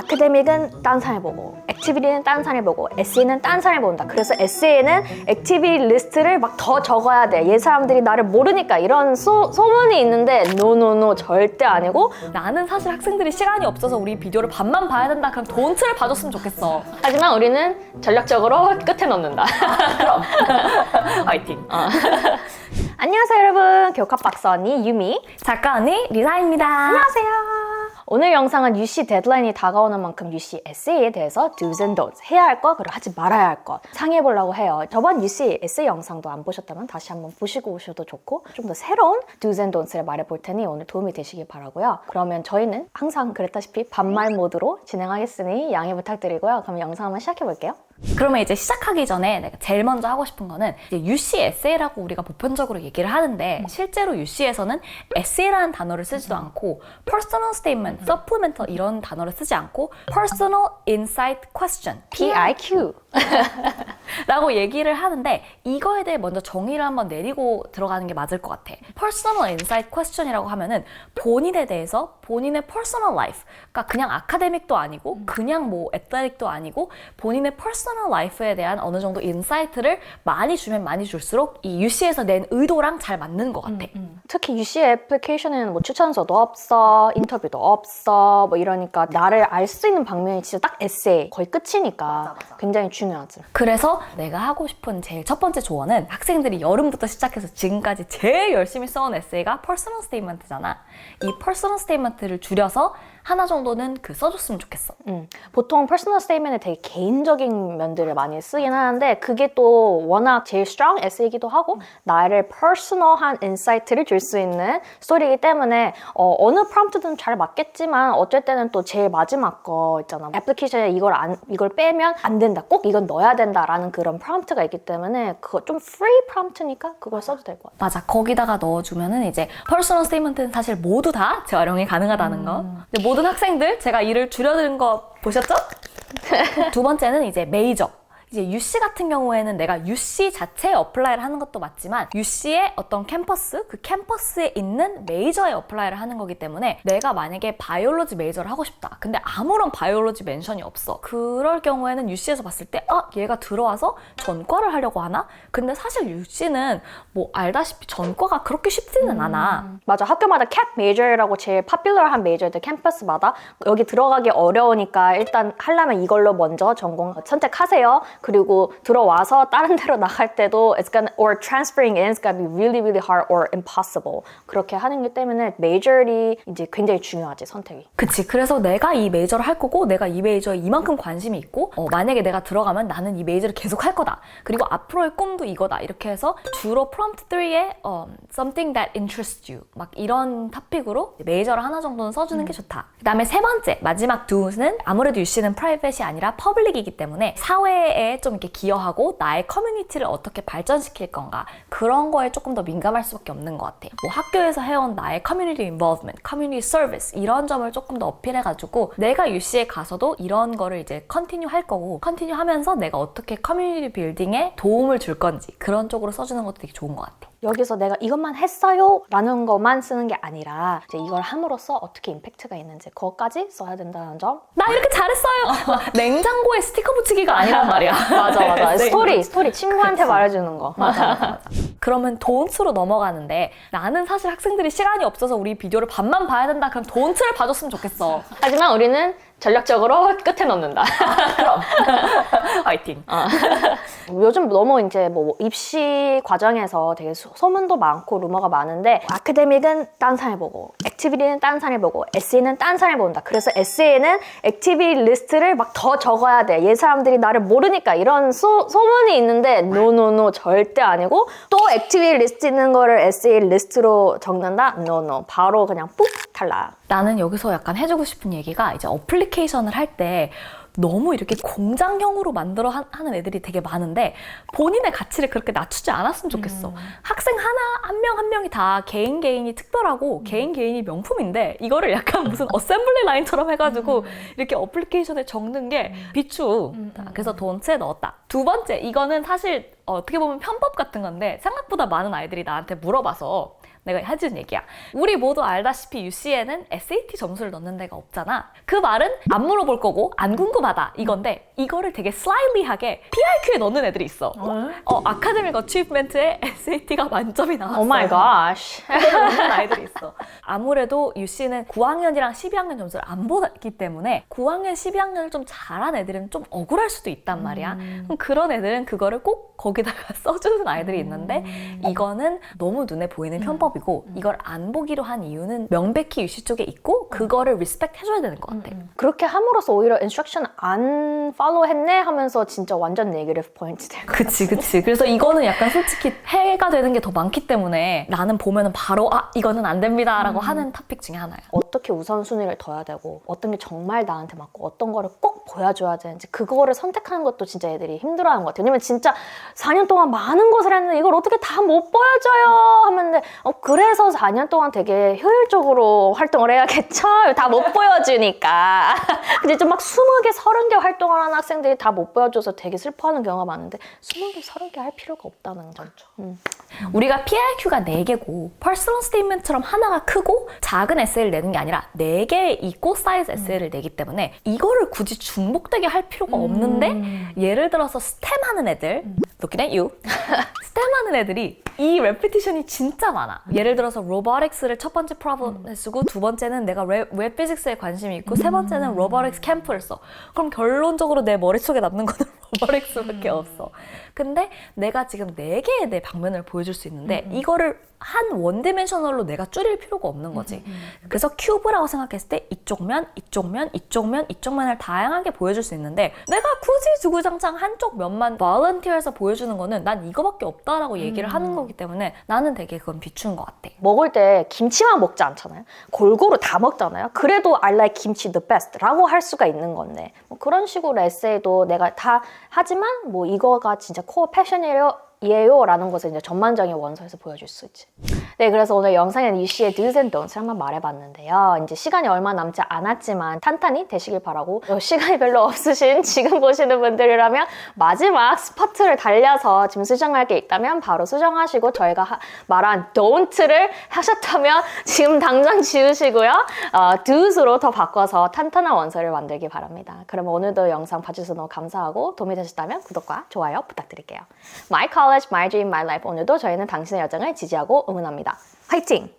아카데믹은 딴 사람이 보고 액티비티는 딴 사람이 보고 에세이는 딴 사람이 본다. 그래서 에세이는 액티비티 리스트를 막 더 적어야 돼. 얘 사람들이 나를 모르니까 이런 소문이 있는데 노노노 절대 아니고 나는 사실 학생들이 시간이 없어서 우리 비디오를 반만 봐야 된다. 그럼 돈츠를 봐줬으면 좋겠어. 하지만 우리는 전략적으로 끝에 넣는다. 그럼 화이팅. 안녕하세요 여러분. 교육학 박사 언니 유미 작가 언니 리사입니다. 안녕하세요. 오늘 영상은 UC 데드라인이 다가오는 만큼 UC 에세이에 대해서 do's and don'ts, 해야 할 것, 그리고 하지 말아야 할 것 상의해보려고 해요. 저번 UC 에세이 영상도 안 보셨다면 다시 한번 보시고 오셔도 좋고 좀 더 새로운 do's and don'ts를 말해볼 테니 오늘 도움이 되시길 바라고요. 그러면 저희는 항상 그랬다시피 반말 모드로 진행하겠으니 양해 부탁드리고요. 그럼 영상 한번 시작해볼게요. 그러면 이제 시작하기 전에 내가 제일 먼저 하고 싶은 거는 이제 UC 에세이라고 우리가 보편적으로 얘기를 하는데 실제로 UC에서는 에세이라는 단어를 쓰지도 않고 Personal Statement, Supplemental 이런 단어를 쓰지 않고 Personal Insight Question, PIQ 라고 얘기를 하는데 이거에 대해 먼저 정의를 한번 내리고 들어가는 게 맞을 것 같아. Personal Insight Question이라고 하면은 본인에 대해서 본인의 Personal Life, 그러니까 그냥 아카데믹도 아니고 그냥 뭐 애틀레틱도 아니고 본인의 Personal Life에 대한 어느 정도 인사이트를 많이 주면 많이 줄수록 이 UC에서 낸 의도랑 잘 맞는 것 같아. 특히 UC 애플리케이션에는 뭐 추천서도 없어, 인터뷰도 없어, 뭐 이러니까 나를 알 수 있는 방면이 진짜 딱 에세이, 거의 끝이니까 굉장히 중요하지. 그래서 내가 하고 싶은 제일 첫 번째 조언은 학생들이 여름부터 시작해서 지금까지 제일 열심히 써온 에세이가 퍼스널 스테이트먼트잖아. 이 퍼스널 스테이트먼트를 줄여서 하나 정도는 써줬으면 좋겠어. 보통 퍼스널 스테이트먼트는 되게 개인적인 면들을 많이 쓰긴 하는데 그게 또 워낙 제일 strong 에세이기도 하고 나를 퍼스널한 인사이트를 줄 수 있는 스토리이기 때문에 어느 프롬프트든 잘 맞겠지만 어쩔 때는 또 제일 마지막 거 있잖아. 애플리케이션에 이걸 빼면 안 된다. 꼭 이건 넣어야 된다라는 그런 프롬프트가 있기 때문에 그거 좀 free 프롬프트니까 그걸 써도 될 것 같아. 맞아. 거기다가 넣어주면은 이제 퍼스널 스테이트먼트는 사실 모두 다 재활용이 가능하다는 거. 모든 학생들 제가 이를 줄여드린 거 보셨죠? 두 번째는 이제 메이저. 이제 UC 같은 경우에는 내가 UC 자체에 어플라이를 하는 것도 맞지만 UC의 어떤 캠퍼스, 그 캠퍼스에 있는 메이저에 어플라이를 하는 거기 때문에 내가 만약에 바이올로지 메이저를 하고 싶다. 근데 아무런 바이올로지 멘션이 없어. 그럴 경우에는 UC에서 봤을 때 얘가 들어와서 전과를 하려고 하나? 근데 사실 UC는 뭐 알다시피 전과가 그렇게 쉽지는 않아. 맞아. 학교마다 캡 메이저라고 제일 파퓰러한 메이저들 캠퍼스마다 여기 들어가기 어려우니까 일단 하려면 이걸로 먼저 전공 선택하세요. 그리고 들어와서 다른 데로 나갈 때도 or transferring in, it's gonna be really, really hard or impossible. 그렇게 하는 게 때문에 메이저리 이제 굉장히 중요하지, 선택이. 그치. 그래서 내가 이 메이저를 할 거고 내가 이 메이저에 이만큼 관심이 있고 만약에 내가 들어가면 나는 이 메이저를 계속 할 거다. 그리고 앞으로의 꿈도 이거다. 이렇게 해서 주로 프롬프트 3에 something that interests you 막 이런 토픽으로 메이저를 하나 정도는 써주는 게 좋다. 그 다음에 세 번째 마지막 do는 아무래도 UC는 프라이빗이 아니라 퍼블릭이기 때문에 사회에 좀 이렇게 기여하고 나의 커뮤니티를 어떻게 발전시킬 건가 그런 거에 조금 더 민감할 수밖에 없는 것 같아. 뭐 학교에서 해온 나의 커뮤니티 인볼브먼트, 커뮤니티 서비스 이런 점을 조금 더 어필해가지고 내가 UC에 가서도 이런 거를 이제 컨티뉴 할 거고 컨티뉴 하면서 내가 어떻게 커뮤니티 빌딩에 도움을 줄 건지 그런 쪽으로 써주는 것도 되게 좋은 것 같아. 여기서 내가 이것만 했어요 라는 것만 쓰는 게 아니라 이제 이걸 함으로써 어떻게 임팩트가 있는지 그것까지 써야 된다는 점. 나 이렇게 잘했어요! 냉장고에 스티커 붙이기가 아니란 말이야. 맞아. 스토리 친구한테 말해주는 거. 맞아. 그러면 돈츠로 넘어가는데 나는 사실 학생들이 시간이 없어서 우리 비디오를 반만 봐야 된다. 그럼 돈츠를 봐줬으면 좋겠어. 하지만 우리는 전략적으로 끝에 넣는다. 그럼 화이팅. 요즘 너무 이제 뭐 입시 과정에서 되게 소문도 많고 루머가 많은데 아카데믹은 딴 사람이 보고 액티비티는 딴 사람이 보고 에세이는 딴 사람이 본다. 그래서 에세이는 액티비티 리스트를 막 더 적어야 돼. 얘 사람들이 나를 모르니까 이런 소문이 있는데 노노노 절대 아니고 또 액티비티 리스트 있는 거를 에세이 리스트로 적는다? 노노. 바로 그냥 ปุ๊ 탈락. 나는 여기서 약간 해주고 싶은 얘기가 이제 어플리케이션을 할 때 너무 이렇게 공장형으로 만들어 하는 애들이 되게 많은데 본인의 가치를 그렇게 낮추지 않았으면 좋겠어. 학생 한 명 한 명이 다 개인이 특별하고 개인이 명품인데 이거를 약간 무슨 어셈블리 라인처럼 해가지고 이렇게 어플리케이션에 적는 게 비추. 그래서 돈츠에 넣었다. 두 번째, 이거는 사실 어떻게 보면 편법 같은 건데 생각보다 많은 아이들이 나한테 물어봐서 내가 해준 얘기야. 우리 모두 알다시피 UC에는 SAT 점수를 넣는 데가 없잖아. 그 말은 안 물어볼 거고 안 궁금하다 이건데 이거를 되게 슬라이리하게 PIQ에 넣는 애들이 있어. 아카데믹 어치브먼트에 SAT가 만점이 나왔어. 오 마이 gosh. 넣는 아이들이 있어. 아무래도 UC는 9학년이랑 12학년 점수를 안 보기 때문에 9학년, 12학년을 좀 잘한 애들은 좀 억울할 수도 있단 말이야. 그럼 그런 애들은 그거를 꼭 거기다가 써주는 아이들이 있는데 이거는 너무 눈에 보이는 편법이고 이걸 안 보기로 한 이유는 명백히 UC 쪽에 있고 그거를 리스펙트 해줘야 되는 것 같아. 그렇게 함으로써 오히려 인스트럭션 안 팔로우 했네 하면서 진짜 완전 네거티브 포인트 될 것 같아. 그치. 그래서 이거는 약간 솔직히 해가 되는 게 더 많기 때문에 나는 보면은 바로 이거는 안 됩니다 라고 하는 토픽 중에 하나야. 어떻게 우선순위를 둬야 되고 어떤 게 정말 나한테 맞고 어떤 거를 꼭 보여줘야 되는지 그거를 선택하는 것도 진짜 애들이 힘들어하는 것 같아요. 왜냐면 진짜 4년 동안 많은 것을 했는데 이걸 어떻게 다 못 보여줘요 하면데 그래서 4년 동안 되게 효율적으로 활동을 해야겠죠? 다 못 보여주니까. 근데 좀 막 20개, 30개 활동을 하는 학생들이 다 못 보여줘서 되게 슬퍼하는 경우가 많은데 20개, 30개 할 필요가 없다는 거죠. 우리가 PIQ가 4개고 퍼스널 스테이트먼트처럼 하나가 크고 작은 에세이를 내는 게 아니라 4개의 이꼬 사이즈 에세이를 내기 때문에 이거를 굳이 중복되게 할 필요가 없는데 예를 들어서 스템 하는 애들 looking at you 스템 하는 애들이 이 레피티션이 진짜 많아. 예를 들어서 로보틱스를 첫 번째 프로블럼에 쓰고 두 번째는 내가 웹 피직스에 관심이 있고 세 번째는 로보틱스 캠프를 써. 그럼 결론적으로 내 머릿속에 남는 거는 로보틱스밖에 없어. 근데 내가 지금 4개의 내 방면을 보여줄 수 있는데 이거를 한 원디멘셔널로 내가 줄일 필요가 없는 거지. 그래서 큐브라고 생각했을 때 이쪽 면, 이쪽 면, 이쪽 면, 이쪽 면을 다양하게 보여줄 수 있는데 내가 굳이 주구장창 한쪽 면만 volunteer해서 보여주는 거는 난 이거밖에 없다라고 얘기를 하는 거기 때문에 나는 되게 그건 비추는 것 같아. 먹을 때 김치만 먹지 않잖아요. 골고루 다 먹잖아요. 그래도 I like 김치 the best 라고 할 수가 있는 건데 뭐 그런 식으로 에세이도 내가 다 하지만 뭐 이거가 진짜 코어 패션이에요 라는 것을 이제 전반적인 원서에서 보여줄 수 있지. 네, 그래서 오늘 영상에는 UC의 do's and don'ts를 한번 말해봤는데요. 이제 시간이 얼마 남지 않았지만 탄탄히 되시길 바라고 시간이 별로 없으신 지금 보시는 분들이라면 마지막 스파트를 달려서 지금 수정할 게 있다면 바로 수정하시고 저희가 말한 don't를 하셨다면 지금 당장 지우시고요. do's로 더 바꿔서 탄탄한 원서를 만들기 바랍니다. 그럼 오늘도 영상 봐주셔서 너무 감사하고 도움이 되셨다면 구독과 좋아요 부탁드릴게요. My college, my dream, my life. 오늘도 저희는 당신의 여정을 지지하고 응원합니다. 화이팅!